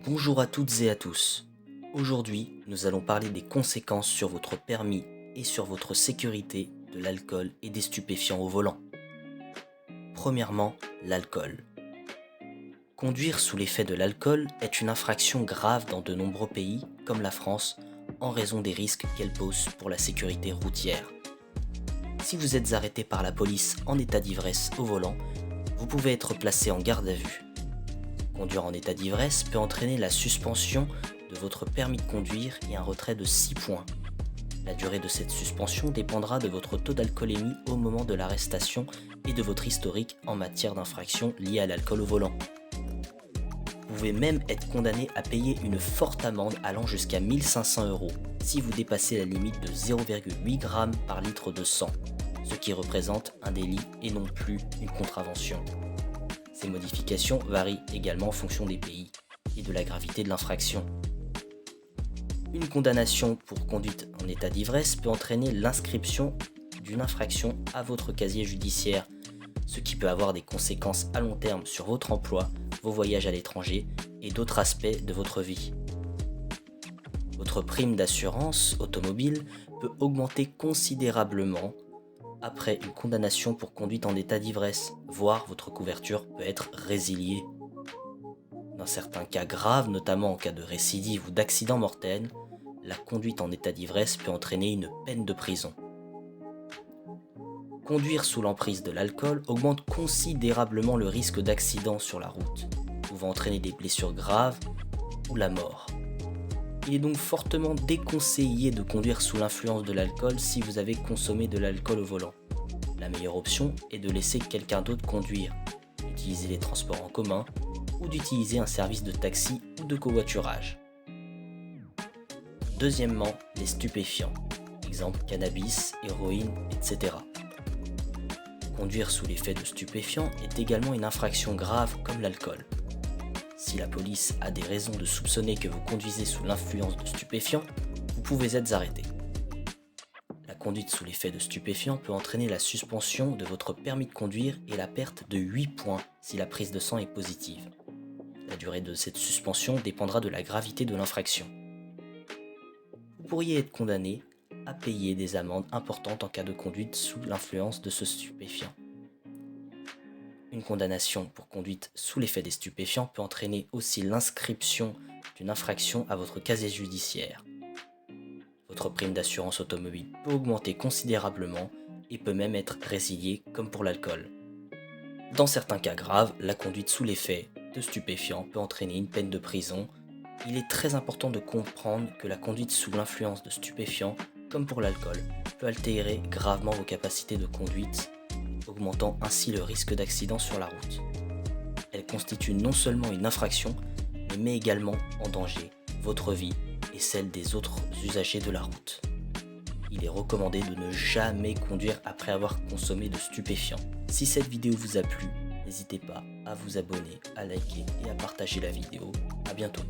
Bonjour à toutes et à tous. Aujourd'hui, nous allons parler des conséquences sur votre permis et sur votre sécurité de l'alcool et des stupéfiants au volant. Premièrement, l'alcool. Conduire sous l'effet de l'alcool est une infraction grave dans de nombreux pays, comme la France, en raison des risques qu'elle pose pour la sécurité routière. Si vous êtes arrêté par la police en état d'ivresse au volant, vous pouvez être placé en garde à vue. Conduire en état d'ivresse peut entraîner la suspension de votre permis de conduire et un retrait de 6 points. La durée de cette suspension dépendra de votre taux d'alcoolémie au moment de l'arrestation et de votre historique en matière d'infraction liée à l'alcool au volant. Vous pouvez même être condamné à payer une forte amende allant jusqu'à 1 500 € si vous dépassez la limite de 0,8 g par litre de sang, ce qui représente un délit et non plus une contravention. Ces modifications varient également en fonction des pays et de la gravité de l'infraction. Une condamnation pour conduite en état d'ivresse peut entraîner l'inscription d'une infraction à votre casier judiciaire, ce qui peut avoir des conséquences à long terme sur votre emploi, vos voyages à l'étranger et d'autres aspects de votre vie. Votre prime d'assurance automobile peut augmenter considérablement après une condamnation pour conduite en état d'ivresse, voire votre couverture peut être résiliée. Dans certains cas graves, notamment en cas de récidive ou d'accident mortel, la conduite en état d'ivresse peut entraîner une peine de prison. Conduire sous l'emprise de l'alcool augmente considérablement le risque d'accident sur la route, pouvant entraîner des blessures graves ou la mort. Il est donc fortement déconseillé de conduire sous l'influence de l'alcool si vous avez consommé de l'alcool au volant. La meilleure option est de laisser quelqu'un d'autre conduire, d'utiliser les transports en commun ou d'utiliser un service de taxi ou de covoiturage. Deuxièmement, les stupéfiants, exemple cannabis, héroïne, etc. Conduire sous l'effet de stupéfiants est également une infraction grave comme l'alcool. Si la police a des raisons de soupçonner que vous conduisez sous l'influence de stupéfiants, vous pouvez être arrêté. La conduite sous l'effet de stupéfiants peut entraîner la suspension de votre permis de conduire et la perte de 8 points si la prise de sang est positive. La durée de cette suspension dépendra de la gravité de l'infraction. Vous pourriez être condamné à payer des amendes importantes en cas de conduite sous l'influence de ce stupéfiant. Une condamnation pour conduite sous l'effet des stupéfiants peut entraîner aussi l'inscription d'une infraction à votre casier judiciaire. Votre prime d'assurance automobile peut augmenter considérablement et peut même être résiliée comme pour l'alcool. Dans certains cas graves, la conduite sous l'effet de stupéfiants peut entraîner une peine de prison. Il est très important de comprendre que la conduite sous l'influence de stupéfiants, comme pour l'alcool, peut altérer gravement vos capacités de conduite, augmentant ainsi le risque d'accident sur la route. Elle constitue non seulement une infraction, mais met également en danger votre vie et celle des autres usagers de la route. Il est recommandé de ne jamais conduire après avoir consommé de stupéfiants. Si cette vidéo vous a plu, n'hésitez pas à vous abonner, à liker et à partager la vidéo. À bientôt.